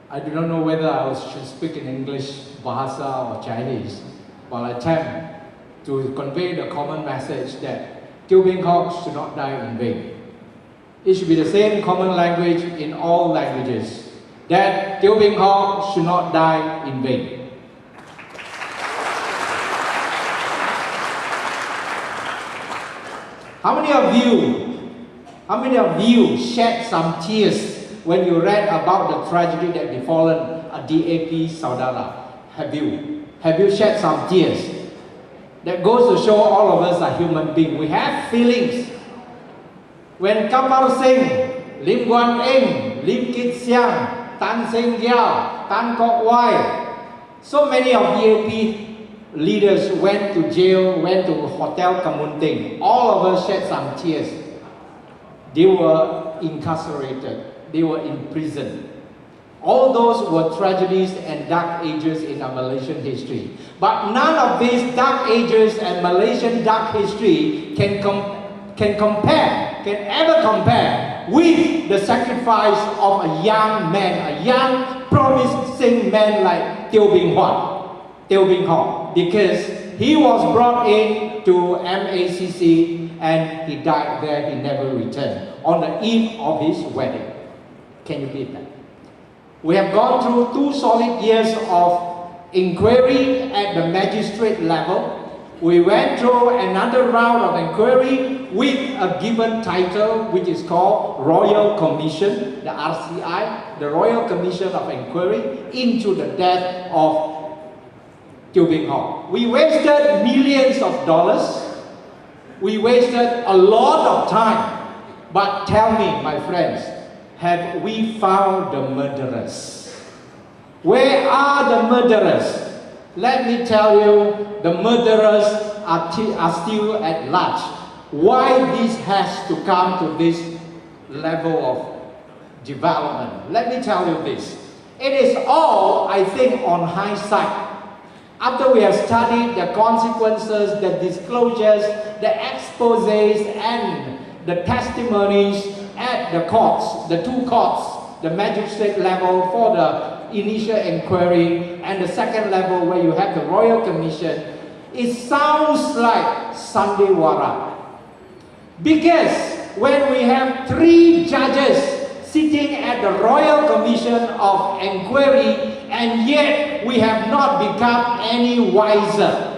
I do not know whether I should speak in English, Bahasa or Chinese, but I attempt to convey the common message that Tiêu Bing Hoc should not die in vain. It should be the same common language in all languages, that Tiêu Bing Hoc should not die in vain. How many of you shed some tears when you read about the tragedy that befallen a DAP Saudara? Have you shed some tears? That goes to show all of us are human beings. We have feelings. When Kapal Singh, Lim Guan Eng, Lim Kit Siang, Tan Seng Gyao, Tan Kok Wai, so many of DAP leaders went to jail, went to Hotel Kamunting. All of us shed some tears. They were incarcerated. They were in prison. All those were tragedies and dark ages in our Malaysian history. But none of these dark ages and Malaysian dark history can ever compare with the sacrifice of a young man, a young promising man like Tiêu Bing Hoc, because he was brought in to MACC and he died there. He never returned on the eve of his wedding. Can you beat that? We have gone through 2 solid years of inquiry at the magistrate level. We went through another round of inquiry with a given title, which is called Royal Commission, the RCI, the Royal Commission of Inquiry into the death of Tiêu Bing Hoc. We wasted millions of dollars. We wasted a lot of time. But tell me, my friends, have we found the murderers? Where are the murderers? Let me tell you, the murderers are still at large. Why this has to come to this level of development? Let me tell you this. It is all, I think, on hindsight. After we have studied the consequences, the disclosures, the exposés, and the testimonies at the courts, the 2 courts, the magistrate level for the initial inquiry and the second level where you have the Royal Commission, it sounds like Sandiwara. Because when we have 3 judges sitting at the Royal Commission of Inquiry and yet we have not become any wiser.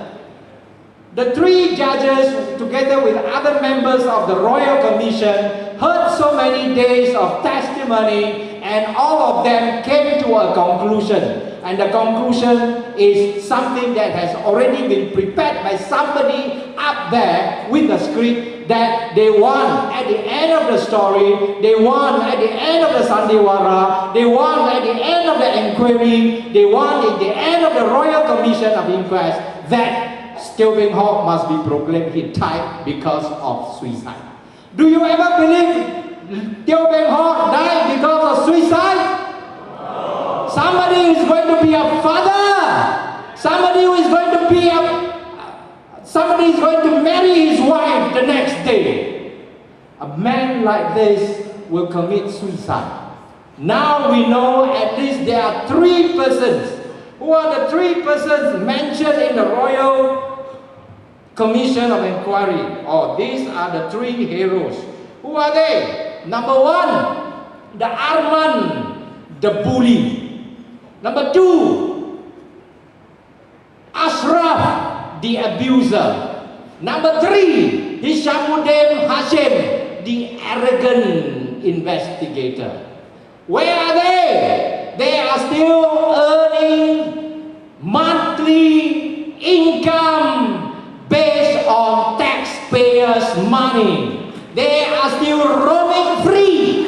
The 3 judges, together with other members of the Royal Commission, heard so many days of testimony and all of them came to a conclusion. And the conclusion is something that has already been prepared by somebody up there with the script that they won at the end of the story, they won at the end of the Sandiwara, they won at the end of the inquiry, they won at the end of the Royal Commission of Inquest that Tiêu Bing Hoc must be proclaimed he died because of suicide. Do you ever believe Tiêu Bing Hoc died because of suicide? No. Somebody is going to be a father. Somebody who is going to be somebody is going to marry his wife the next day. A man like this will commit suicide. Now we know at least there are 3 persons. Who are the 3 persons mentioned in the Royal Commission of Inquiry? These are the 3 heroes. Who are they? Number 1, the Arman, the bully. Number 2, Ashraf, the abuser. Number 3, Hishamuddin Hashim, the arrogant investigator. Where are they? They are still earning monthly income based on taxpayers' money. They are still roaming free.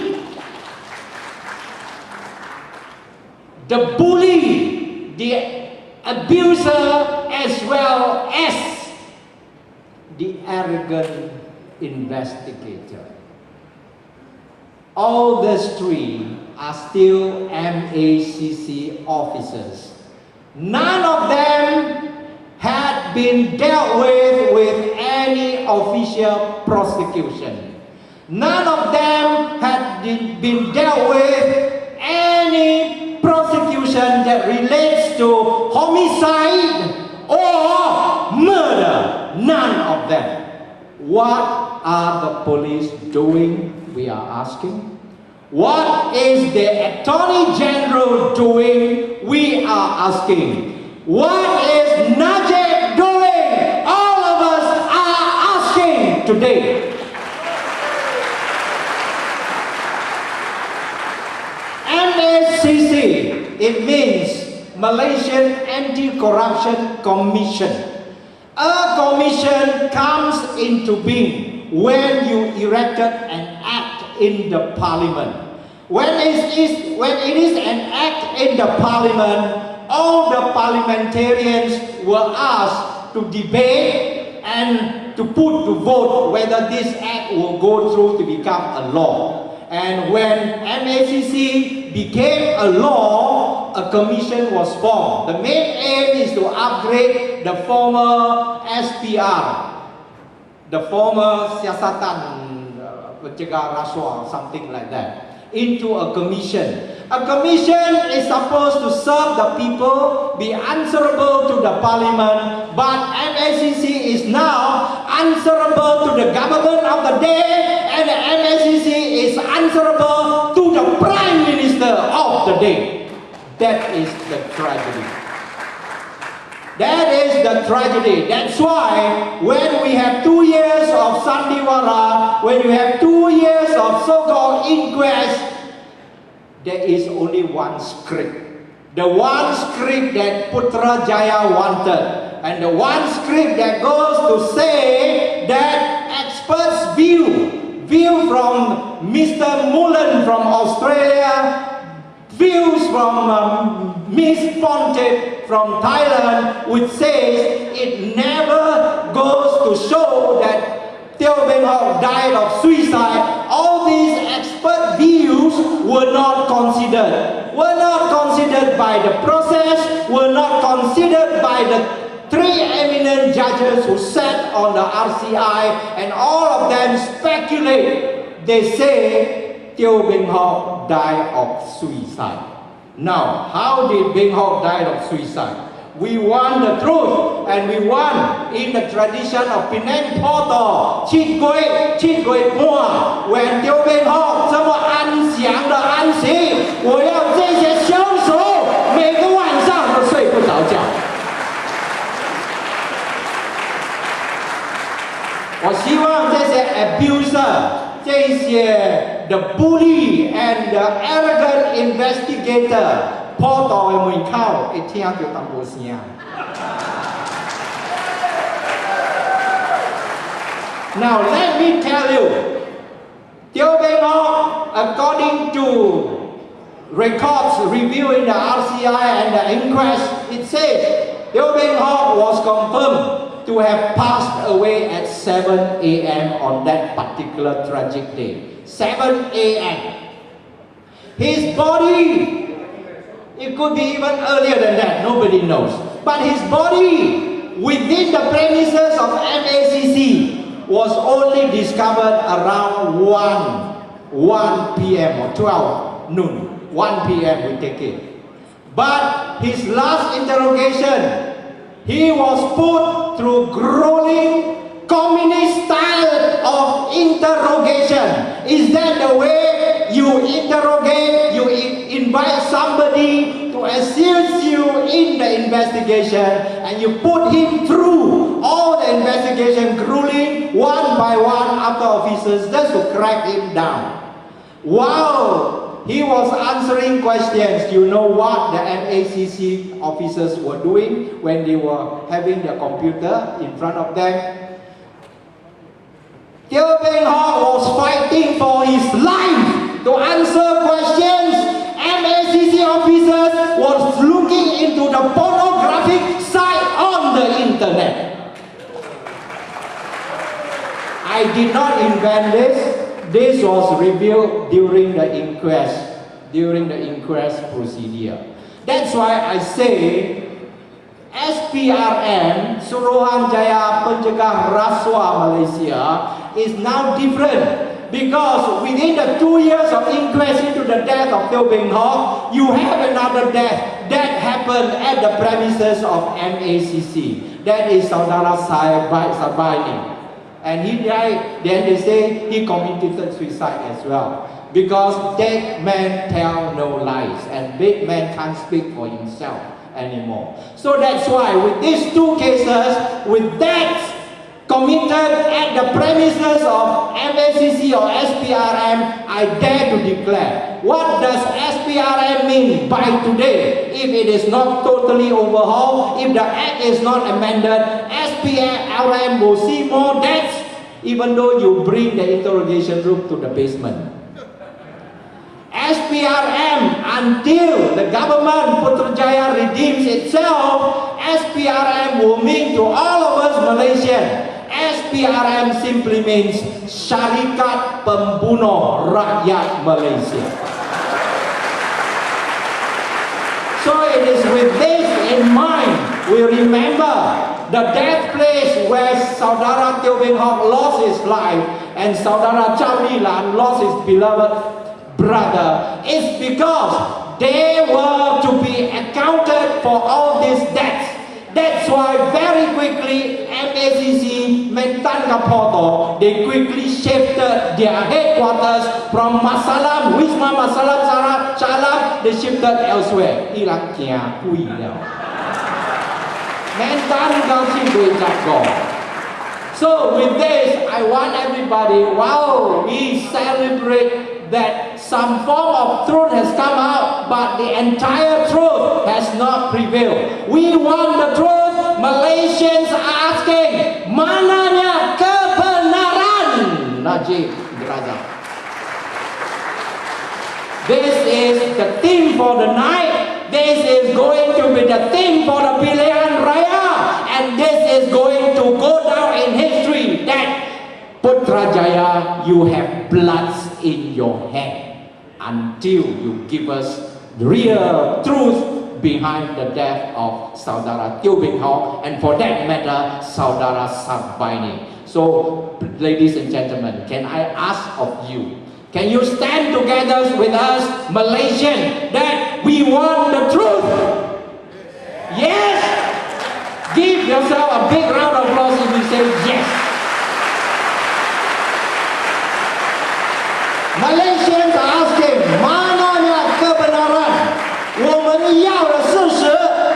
The bully, the abuser, as well as the arrogant investigator. All these 3 are still MACC officers. None of them had been dealt with any official prosecution. None of them had been dealt with any prosecution information that relates to homicide or murder. None of them. What are the police doing? We are asking. What is the Attorney General doing? We are asking. What is Najib doing? All of us are asking today. MACC, it means Malaysian Anti-Corruption Commission. A commission comes into being when you erected an act in the parliament. When it is an act in the parliament, all the parliamentarians were asked to debate and to put to vote whether this act will go through to become a law. And when MACC became a law, a commission was formed. The main aim is to upgrade the former SPR, the former Siasatan Pencegah Rasuah, something like that, into a commission. A commission is supposed to serve the people, be answerable to the parliament, but MACC is now answerable to the government of the day, and the MACC is answerable to the Prime Minister of the day. That is the tragedy. That is the tragedy. That's why when we have 2 years of Sandiwara, when we have 2 years of so-called inquest, there is only one script. The one script that Putrajaya wanted. And the one script that goes to say that experts' view from Mr. Mullen from Australia, views from Miss Ponte from Thailand, which says it never goes to show that Teo Beng Hok died of suicide. All these expert views were not considered. Were not considered by the process, were not considered by the 3 eminent judges who sat on the RCI, and all of them speculate. They say Teo Beng Hok died of suicide. Now, how did Beng Hok die of suicide? We want the truth, and we want in the tradition of Penang Porto, Chit Gui Pua, when Teo Beng Hok这么安详的安息，我要这些凶手每个晚上都睡不着觉。我希望这些 abuser, 这些 the bully and the arrogant investigator 破道的门口会听到淡薄声。Now let me tell you, Teo Beng Hok, according to records reviewed in the RCI and the inquest, it says Teo Beng Hok was confirmed to have passed away at 7 a.m. on that particular tragic day. 7 a.m. His body, it could be even earlier than that, nobody knows. But his body within the premises of MACC was only discovered around 1 p.m. or 12 noon. 1 p.m. we take it. But his last interrogation, he was put through grueling communist style of interrogation. Is that the way you interrogate, you invite somebody to assist you in the investigation, and you put him through all the investigation, grueling one by one after officers just to crack him down? Wow! He was answering questions. You know what the MACC officers were doing when they were having their computer in front of them? Teo Beng Hok was fighting for his life to answer questions. MACC officers was looking into the pornographic site on the internet. I did not invent this. This was revealed during the inquest procedure. That's why I say SPRM, Suruhanjaya Pencegah Rasuah Malaysia, is now different. because within the 2 years of inquest into the death of Teo Beng Hawk, you have another death that happened at the premises of MACC. That is Saudara Sabani. And he died, then they say he committed suicide as well. Because dead man tell no lies, and dead man can't speak for himself anymore. So that's why with these two cases, with that committed at the premises of MACC or SPRM, I dare to declare, what does SPRM mean by today? If it is not totally overhauled, if the act is not amended, SPRM will see more deaths, even though you bring the interrogation room to the basement. SPRM, until the government Putrajaya redeems itself, SPRM will mean to all of us Malaysians, SPRM simply means Syarikat Pembunuh Rakyat Malaysia. So it is with this in mind, we remember the death place where Saudara Teo Beng Hawk lost his life and Saudara Chow Li Lan lost his beloved brother. It's because they were to be accounted for all these debts. That's why very quickly MACC, Mentan Kapoto, they quickly shifted their headquarters from Masalam, Wisma Masalam Salam, they shifted elsewhere. Irak kia kui liao. Mentan Kausi Dui Jakgo. So with this, I want everybody, wow, we celebrate that some form of truth has come out, but the entire truth has not prevailed. We want the truth. Malaysians are asking, mananya kebenaran? Najib Razak. This is the theme for the night. This is going to be the theme for the Pilihan Raya. And this is going to go down in history that Putrajaya, you have bloods in your hand until you give us the real truth behind the death of Saudara Teo Beng Hawk, and for that matter, Saudara Sabani. So, ladies and gentlemen, can I ask of you, can you stand together with us, Malaysian, that we want the truth? Yes? Give yourself a big round of applause if you say yes. Malaysians are asking, mananya kebenaran? 我们要的事实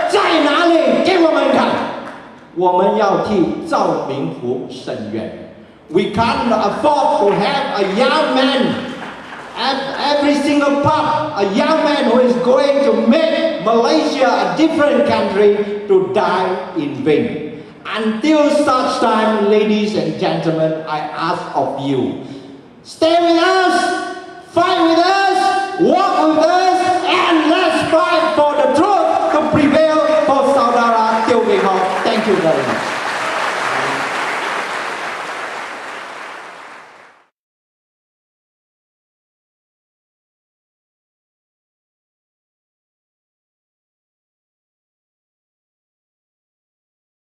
在哪里？给我们看。我们要替赵明福申冤。We can't afford to have a young man at every single pub, a young man who is going to make Malaysia a different country to die in vain. Until such time, ladies and gentlemen, I ask of you, stay with us, fight with us, walk